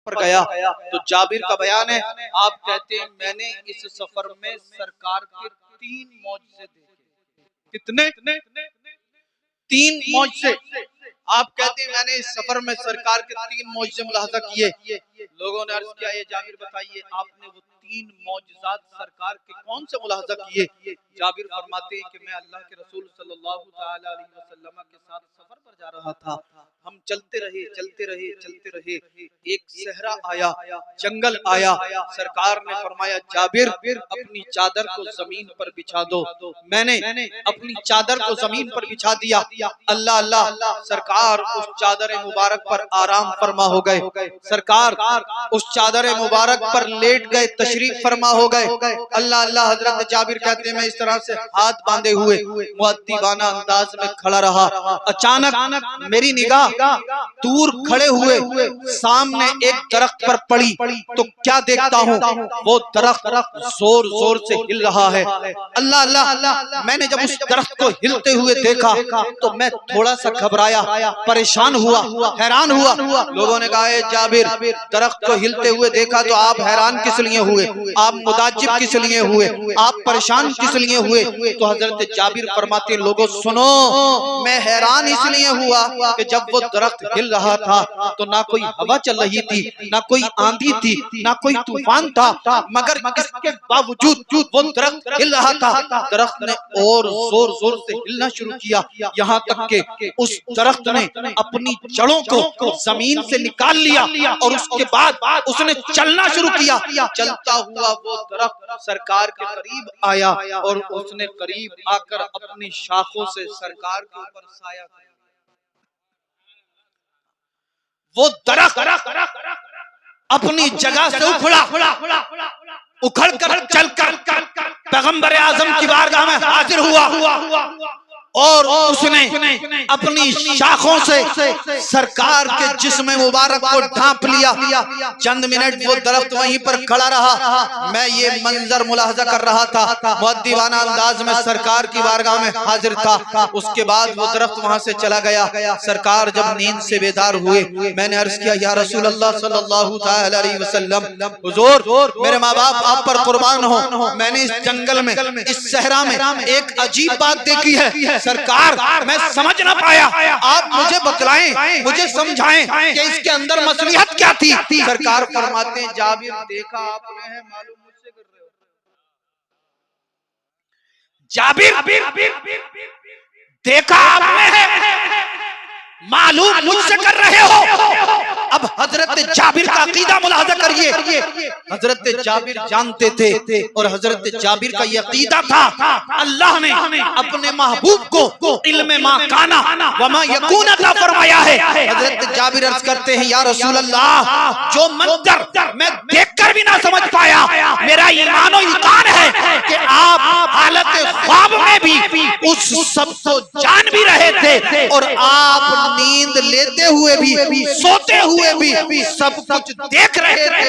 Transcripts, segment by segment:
पर गया तो जाबिर का बयान है, आप कहते हैं मैंने इस सफर में सरकार के 3 मौजज़े देखे। कितने? 3 मौजज़े। आप कहते हैं मैंने इस सफर में सरकार के 3 मौजज़े मुलाहजा किए। लोगों ने अर्ज किया, ये जाबिर बताइए आपने वो 3 मौजज़ात सरकार के कौन से मुलाहजा किए? जाबिर फरमाते हैं कि मैं अल्लाह के रसूल सल्लल्लाहु तआला अलैहि वसल्लम के साथ सफर पर जा रहा था। हम चलते रहे, एक सहरा आया, जंगल आया। सरकार ने फरमाया जाबिर अपनी चादर को जमीन पर बिछा दो। मैंने अपनी चादर को जमीन पर बिछा दिया। अल्लाह अल्लाह, सरकार उस चादर मुबारक पर आराम फरमा हो गए। सरकार उस चादर मुबारक पर लेट गए, तशरीफ फरमा हो गए। अल्लाह अल्लाह। हजरत जाबिर कहते हैं मैं इस तरह से हाथ बांधे हुए मुअद्दिबाना अंदाज में खड़ा रहा। अचानक मेरी निगाह दूर खड़े हुए सामने एक दरख्त पर पड़ी तो क्या देखता हूँ, वो दरख्त जोर जोर से हिल रहा है। अल्लाह अल्लाह, मैंने जब उस दरख्त को हिलते हुए देखा तो मैं थोड़ा सा घबराया, परेशान हुआ, हैरान हुआ। लोगों ने कहा जाबिर दरख्त को हिलते हुए देखा तो आप हैरान किस लिए हुए, आप मुताज्जिब किस लिए हुए, आप परेशान किस लिए हुए? तो हजरत जाबिर फरमाते हैं लोगों सुनो, मैं हैरान इसलिए हुआ कि जब वो दरख्त हिल रहा था तो ना कोई हवा चल रही थी, ना कोई आंधी थी, ना कोई तूफान था, मगर इसके बावजूद वो दरख्त हिल रहा था। दरख्त ने और जोर जोर से हिलना शुरू किया, यहाँ तक के उस दरख्त ने अपनी जड़ों को जमीन से निकाल लिया और उसके बाद उसने चलना शुरू किया। चलता हुआ वो दरख्त सरकार के करीब आया और उसने करीब आकर अपनी शाखों से सरकार के ऊपर साया किया। वो दरख्त अपनी जगह से उखड़ कर चलकर पैगंबर आजम की बारगाह में हाजिर हुआ और उसने अपनी शाखों से सरकार के जिस्म मुबारक को ढांप लिया। चंद मिनट वो दरख्त वहीं पर खड़ा रहा। मैं ये मंजर मुलाहजा कर रहा था, मुअद्दिबाना अंदाज में सरकार की बारगाह में हाजिर था। उसके बाद वो दरख्त वहां से चला गया। सरकार जब नींद से बेदार हुए, मैंने अर्ज किया या रसूल अल्लाह सल्लल्लाहु तआला अलैहि वसल्लम, हुजूर मेरे माँ बाप आप पर कुर्बान हो, मैंने इस जंगल में, इस सहरा में एक अजीब बात देखी है। सरकार मैं समझ ना पाया, आप मुझे बतलाएं, मुझे समझाएं कि इसके अंदर मसलिहत क्या थी। सरकार फरमाते हैं जाबिर देखा आपने है, मालूम मुझसे कर रहे हो। जाबिर देखा आपने है, मालूम मुझसे कर रहे हो। अब हजरत जाबिर का अकीदा मुलाहजा करिए। हजरत जाबिर जानते थे और हजरत जाबिर का यह अकीदा था अल्लाह ने अपने महबूब को इल्मे मा काना व मा यकून अता फरमाया है। हजरत जाबिर अर्ज करते हैं या रसूल अल्लाह, जो मंजर मैं देखकर भी ना समझ पाया, मेरा ईमान और इकान है कि आप हालत ख्वाब में भी उस सब को जान भी रहे थे और आप नींद लेते हुए भी, सोते हुए भी सब कुछ देख रहे थे।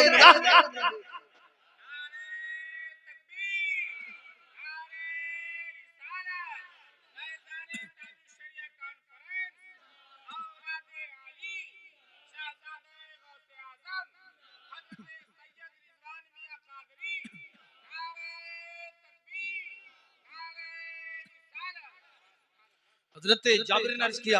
हजरत जाबिर ने अर्ज किया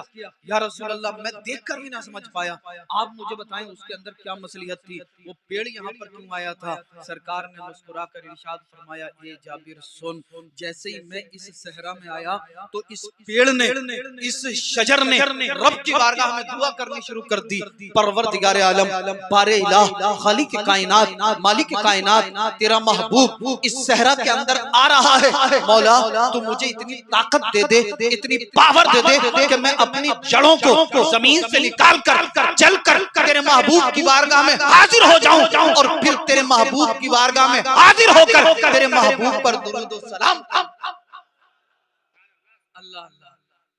या रसूल अल्लाह, मैं देखकर भी ना समझ पाया, आप मुझे बताएं उसके अंदर क्या मसलियत थी, वो पेड़ यहाँ पर क्यों आया था। सरकार ने मुस्कुरा कर इरशाद फरमाया ए जाबिर सुन, जैसे ही मैं इस सहरा में आया तो इस पेड़ ने, इस शजर ने रब की बारगाह में दुआ करनी शुरू कर दी। परवरदिगार आलम, बारे इलाह, खालिक कायनात, मालिक कायनात, तेरा महबूब इस सहरा के अंदर आ रहा है। मौला तू मुझे इतनी ताकत दे दे, इतनी पावर दे दे कि मैं अपनी जड़ों को जमीन से निकाल कर चल कर तेरे महबूब की बारगाह में हाजिर हो जाऊं और फिर तेरे महबूब की बारगाह में हाजिर होकर तेरे महबूब पर दुरूद और सलाम। अल्लाह अल्लाह,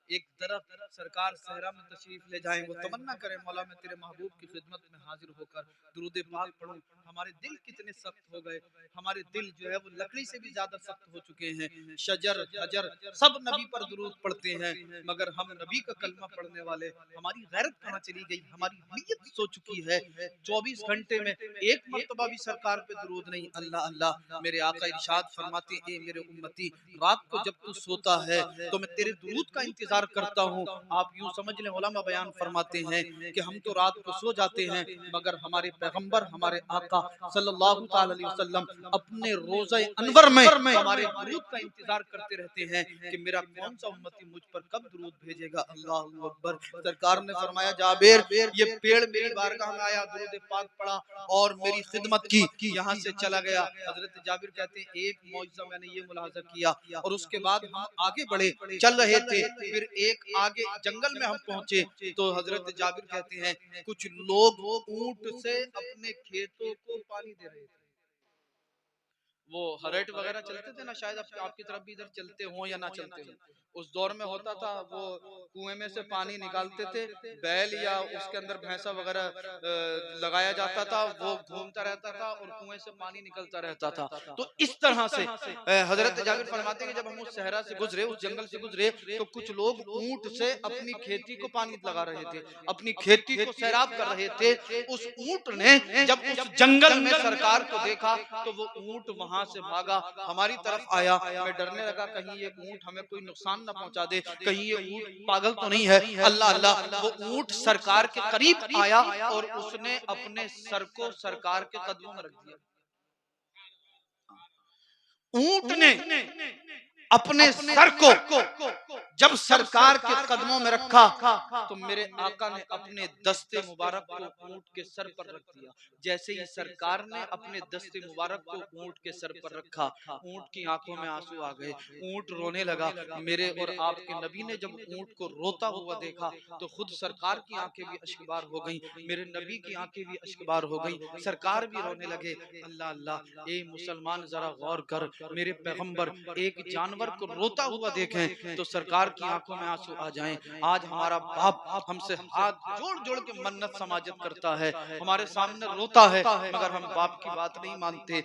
एक तरफ सरकार सहरा में तशरीफ ले जाएं, वो तमन्ना करें मौला मैं तेरे महबूब की खिदमत में हाजिर होकर दुरूद पाक पढ़ूं। हमारे दिल कितने सख्त हो गए, हमारे दिल जो है वो लकड़ी से भी ज्यादा सख्त हो चुके हैं। शजर हजर सब नबी पर दुरूद पढ़ते हैं, मगर हम नबी का कलमा पढ़ने वाले, हमारी गैरत कहाँ चली गई, हमारी नीयत सो चुकी है। 24 घंटे में एक मर्तबा भी सरकार पे दुरूद नहीं। अल्लाह अल्लाह, मेरे आका इरशाद फरमाते हैं, ए मेरे उम्मती, रात को जब तू सोता है तो मैं तेरे दुरूद का इंतजार करता हूँ। आप यूं समझ लें, उलमा बयान फरमाते हैं कि हम तो रात को सो जाते हैं, मगर हमारे पैगंबर हमारे आका सल्लल्लाहु अलैहि वसल्लम अपने रोज़े अनवर में हमारे दुरूद का इंतजार करते रहते हैं कि मेरा कौन सा उम्मती मुझ पर कब दुरूद भेजेगा। अल्लाहु अकबर। सरकार ने फरमाया, जाबिर ये पेड़ मेरी बारगाह में आया, दुरूद पाक पढ़ा और मेरी खिदमत की, यहाँ से चला गया। हजरत जाबिर कहते हैं, एक मौजज़ा मैंने ये मुलाहजा किया और उसके बाद हम आगे बढ़े, चल रहे थे, फिर एक आगे जंगल में हम पहुंचे तो हजरत जाबिर कहते हैं कुछ लोग ऊंट से अपने खेतों को पानी दे रहे थे। वो हरेट वगैरह चलते थे ना, शायद आपकी तरफ भी इधर चलते हो या ना चलते हो। उस दौर में होता था, वो कुएं में से पानी निकालते थे, बैल या उसके अंदर भैंसा वगैरह लगाया जाता था, वो घूमता रहता था और कुएं से पानी निकलता रहता था। तो इस तरह से हजरत जाबिर फरमाते हैं कि जब हम उस सहरा से गुजरे, उस जंगल से गुजरे, तो कुछ लोग ऊंट से अपनी खेती को पानी लगा रहे थे, अपनी खेती को सैराब कर रहे थे। उस ऊंट ने जब उस जंगल में सरकार को देखा तो वो ऊंट वहां से भागा, हमारी तरफ आया। मैं डरने लगा कहीं ये ऊंट हमें कोई नुकसान न पहुंचा दे, कहीं ये ऊंट पागल तो नहीं है। अल्लाह अल्लाह, वो ऊंट सरकार के करीब आया और उसने अपने सर को सरकार के कदमों में रख दिया। ऊंट ने अपने सर को जब सरकार के कदमों में रखा तो मेरे आका ने अपने दस्ते मुबारक को ऊंट के सर पर रख दिया। जैसे ही सरकार ने अपने दस्ते मुबारक को ऊंट के सर पर रखा, ऊंट की आंखों में आंसू आ गए, ऊंट रोने लगा। मेरे और आपके नबी ने जब ऊंट को रोता हुआ देखा तो खुद सरकार की आंखें भी अश्कबार हो गई, मेरे नबी की आंखें भी अश्कबार हो गई, सरकार भी रोने लगे। अल्लाह अल्लाह, ए मुसलमान जरा गौर कर, मेरे पैगंबर एक जानवर को रोता हुआ देखें तो सरकार की आंखों में आंसू आ जाएं। आज हमारा बाप हमसे हाथ जोड़ जोड़ के मन्नत समाजत करता है, हमारे सामने रोता है, मगर हम बाप की बात नहीं मानते।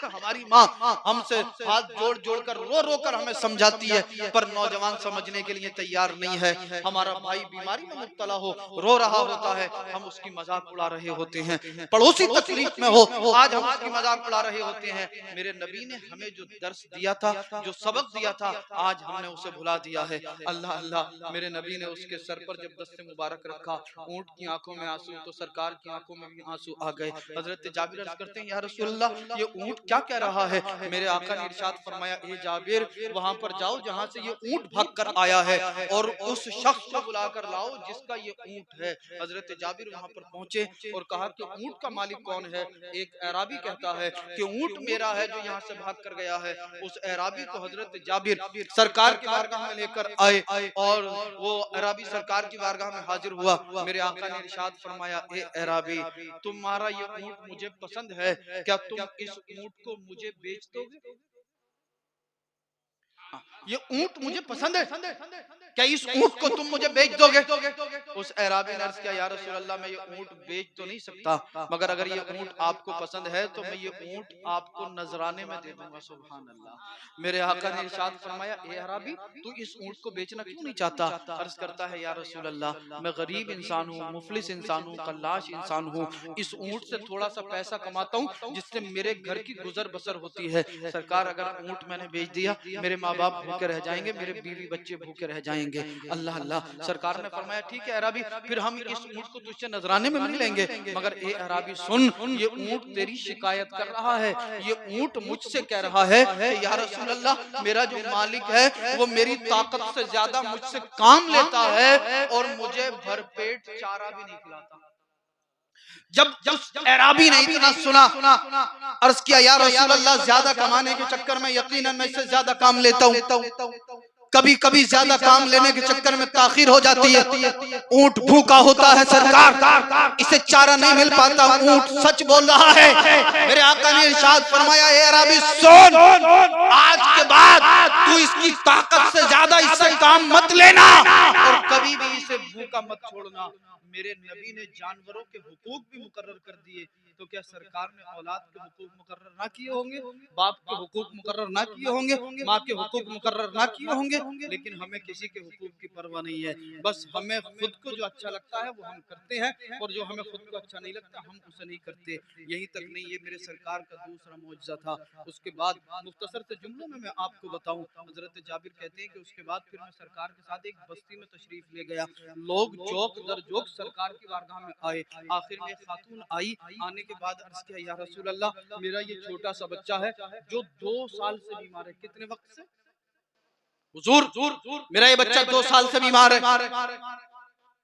हमारी माँ हमसे हाथ जोड़ जोड़ कर रो रो कर हमें समझाती है, पर नौजवान समझने के लिए तैयार नहीं है। हमारा भाई बीमारी में मुब्तला हो, रो रहा होता है, हम उसकी मजाक उड़ा रहे होते हैं। पड़ोसी तकलीफ में हो, आज हम उसकी मजाक उड़ा रहे होते हैं। मेरे नबी ने हमें जो दर्स दिया था, जो सबक दिया था, आज हमने उसे भुला दिया है। अल्लाह अल्लाह, मेरे नबी ने उसके सर पर जब दस्ते मुबारक रखा, ऊंट की आंखों में आंसू तो सरकार की आंखों में भी आंसू आ गए। हजरत जाबिर अर्ज करते हैं, या रसूल अल्लाह, ये ऊंट क्या कह रहा है। मेरे आका ने इरशाद फरमाया, ए जाबिर वहां पर जाओ जहां से ये ऊंट भाग कर आया है और उस शख्स को बुलाकर लाओ जिसका ये ऊंट है। हजरत जाबिर वहां पर पहुंचे और कहा कि ऊंट का मालिक कौन है। एक एराबी कहता है कि ऊंट मेरा है जो यहाँ से भाग कर गया है। उस एराबी को हजरत जाबिर सरकार की बारगाह में लेकर आए और वो एराबी सरकार की बारगाह में हाजिर हुआ। मेरे आका ने इरशाद फरमाया, ए एराबी, तुम्हारा ये ऊंट मुझे पसंद है, क्या तुम इस ऊंट को मुझे बेच दोगे। ये ऊंट मुझे पसंद है, क्या इस ऊंट को तुम मुझे बेच दोगे। उस एराबी ने अर्ज किया, या रसूल अल्लाह, मैं ये ऊंट बेच तो नहीं सकता, मगर अगर ये ऊंट आपको पसंद है तो मैं ये ऊंट आपको नजराने में दे दूंगा। सुभान अल्लाह। मेरे आका ने इरशाद फरमाया, ए अराबी, तू इस ऊंट को बेचना क्यों नहीं चाहता। अर्ज करता है, या रसूल अल्लाह, मैं गरीब इंसान हूँ, मुफलिस इंसान हूँ, कल्लाश इंसान हूँ, इस ऊंट से थोड़ा सा पैसा कमाता हूँ जिससे मेरे घर की गुजर बसर होती है। सरकार, अगर ऊंट मैंने बेच दिया, मेरे माँ बाप भूखे रह जाएंगे, मेरे बीवी बच्चे भूखे रह जाएंगे। अल्लाह अल्लाह। सरकार ने फरमाया, ठीक है अराबी, फिर हम इस ऊंट को तुझसे नजराने में नहीं लेंगे, मगर ए अराबी सुन, ये ऊंट तेरी शिकायत कर रहा है। ये ऊंट मुझसे कह रहा है कि या रसूल अल्लाह, मेरा जो मालिक है वो मेरी ताकत से ज्यादा मुझसे काम लेता है और मुझे भरपेट चारा भी नहीं खिलाता। जब उस एराबी ने इतना सुना, अर्ज किया, या रसूल अल्लाह, ज्यादा कमाने के चक्कर में यकीनन मैं इससे ज्यादा काम लेता हूँ। कभी कभी ज्यादा काम लेने के चक्कर में ताखीर हो जाती है। ऊंट भूखा होता है सरकार, इसे चारा नहीं मिल पाता। ऊंट सच बोल रहा है। मेरे आका ने इरशाद फरमाया, ए अरबी सुन, आज के बाद तू इसकी ताकत से ज्यादा इससे काम मत लेना और कभी भी इसे भूखा मत छोड़ना। मेरे नबी ने जानवरों के हुकूक भी मुकर्रर कर दिए, तो क्या सरकार ने औलाद के हुकूक मुकर्रर ना किए होंगे? बाप के हुकूक मुकर्रर ना किए होंगे? माँ के हुकूक मुकर्रर ना किए होंगे? लेकिन हमें किसी के हुकूक की परवाह नहीं है। बस हमें खुद को जो अच्छा लगता है वो हम करते हैं, और जो हमें खुद को अच्छा नहीं लगता हम उसे नहीं करते। यही तक नहीं, ये मेरे सरकार का दूसरा मौजज़ा था। उसके बाद मुख्तसर से जुमलों में मैं आपको बताऊं, हजरत जाबिर कहते हैं कि उसके बाद फिर मैं सरकार के साथ एक बस्ती में तशरीफ ले गया। लोग जोक दर जोक सरकार की बारगाह में आए। आखिर में खातून आई। आने के बाद अर्ज किया, या रसूल अल्लाह, मेरा ये छोटा सा बच्चा है जो 2 साल से बीमार है। कितने वक्त से? हुजूर, मेरा ये बच्चा 2 साल से बीमार है,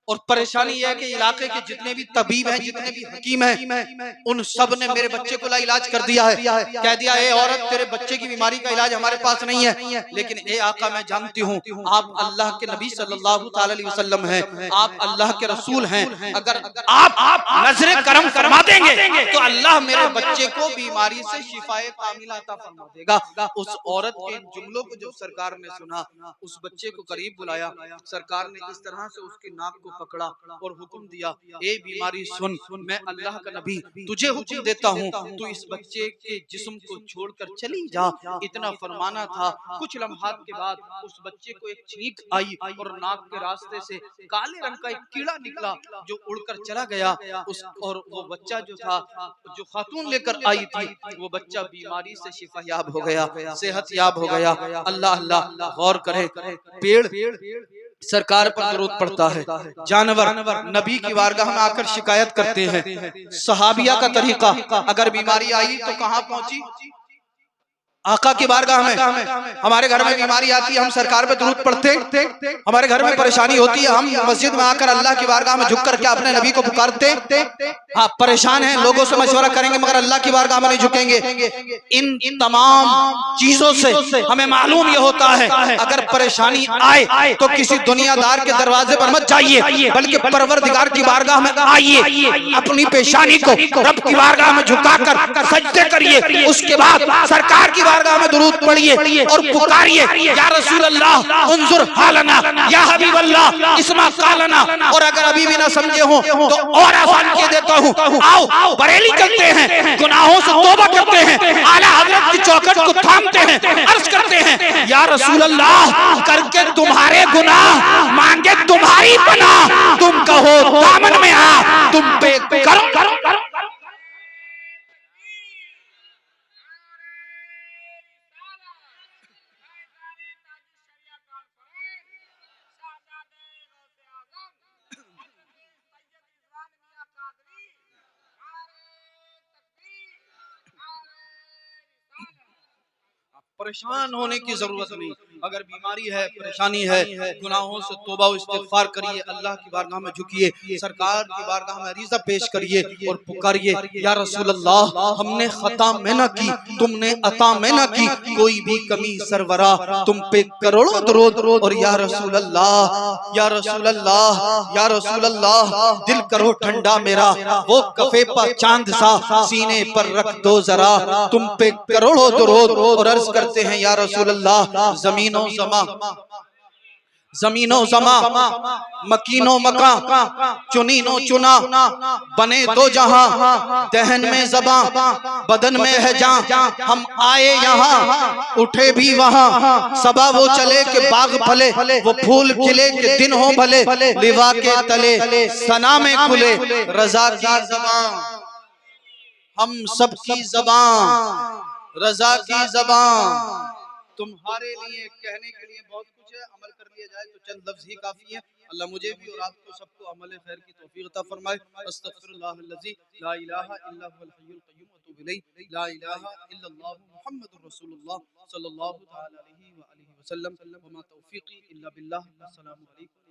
और परेशानी यह है कि इलाके के जितने भी तबीब हैं, जितने भी हकीम हैं, उन सब ने मेरे बच्चे को लाइलाज कर दिया है। कह दिया, ए औरत, तेरे बच्चे की बीमारी का इलाज हमारे पास नहीं है। लेकिन ए आका, मैं जानती हूँ आप अल्लाह के नबी सल्लल्लाहु अलैहि वसल्लम हैं, आप अल्लाह के रसूल हैं। अगर आप नजरे करम फरमा देंगे तो अल्लाह मेरे बच्चे को बीमारी से शिफाए कामिला अता फरमा देगा। उस औरत के इन जुमलों को जब सरकार ने सुना, उस बच्चे को करीब बुलाया। सरकार ने इस तरह से उसकी नाक को पकड़ा और हुक्म दिया, ए बीमारी सुन, मैं अल्लाह का नबी तुझे हुक्म देता हूँ, तू इस बच्चे के जिस्म को छोड़कर चली जा। इतना फरमाना था। कुछ लम्हात के बाद उस बच्चे को एक छींक आई और नाक के रास्ते से काले रंग का एक कीड़ा निकला जो उड़कर चला गया। उस और वो बच्चा जो था, जो खातून लेकर आई थी, वो बच्चा बीमारी से शिफायाब हो गया, सेहत याब हो गया। अल्लाह अल्लाह, गौर करे, पेड़ सरकार पर दरूद पड़ता है, जानवर नबी की बारगाह में आकर शिकायत करते हैं। सहाबिया का तरीका, अगर बीमारी आई तो कहाँ पहुंची? आका की बारगाह में। हमारे घर में बीमारी आती है, हम सरकार पे दरूद पढ़ते। हमारे घर में परेशानी होती है, हम मस्जिद में आकर अल्लाह की बारगाह में झुक कर के अपने नबी को पुकारते। हाँ, परेशान हैं, लोगों से मशवरा करेंगे मगर अल्लाह की बारगाह में नहीं झुकेंगे। इन तमाम चीजों से हमें मालूम यह होता है, अगर परेशानी आए तो किसी दुनियादार के दरवाजे पर मत जाइए, बल्कि परवरदिगार की बारगाह में आइए। अपनी पेशानी को रब की बारगाह में झुकाकर सजदे करिए। उसके बाद सरकार की बारगाह में दुरूद पढ़िए और पुकारिए, या रसूल अल्लाह उन्जुर हालना, या हबीब अल्लाह इस्मा कालना। और अगर अभी भी ना समझे हो तो और आसान के देता हूँ, आओ बरेली चलते हैं, गुनाहों से तौबा करते हैं, आला हजरत की चौखट को थामते हैं, अर्ज करते हैं, या रसूल अल्लाह, करके तुम्हारे गुनाह मांगे तुम्हारी पनाह, तुम कहो दामन में आ, तुम पे करो। परेशान होने की जरूरत नहीं। अगर बीमारी है, परेशानी है, गुनाहों से तौबा इस्तिग़फ़ार करिए, अल्लाह की बारगाह में झुकिए, सरकार की बारगाह में अरीज़ा पेश करिए और पुकारिए, या रसूल अल्लाह, हमने खता में ना की, तुमने अता में ना की, कोई भी कमी सरवरा तुम पे करोड़ों दरूद। और या रसूल अल्लाह, या रसूल अल्लाह, या रसूल अल्लाह, दिल करो ठंडा मेरा, वो कफे पर चांद सा सीने पर रख दो जरा, तुम पे करोड़ों दरूद। और अर्ज करते हैं, या रसूल अल्लाह, जमीनो जमा मकीनो मका, चुनीनो चुना, बने दो जहां, दहन में जबां, बदन में है जान, हम आए यहाँ उठे भी वहाँ, सबा वो चले के बाग फले, वो फूल खिले के दिन हो भले, लिवा के तले सना में खुले, रजा की ज़बान, हम सब की ज़बान, रजा की ज़बान। तुम्हारे लिए कहने के लिए बहुत कुछ है, अमल कर लिया जाए तो चंद लफ्ज़ ही काफी है। अल्लाह मुझे भी और आपको सबको अमल खैर की तौफीक अता फरमाए। अस्तगफिरुल्लाहल्लज़ी ला इलाहा इल्ला हुवल हय्युल क़य्यूम व अतूबु इलैहि, ला इलाहा इल्लल्लाहु मुहम्मदुर रसूलुल्लाह सल्लल्लाहु तआला अलैहि व आलिहि वसल्लम, व मा तौफीक़ी इल्ला बिल्लाह। अस्सलामु अलैकुम।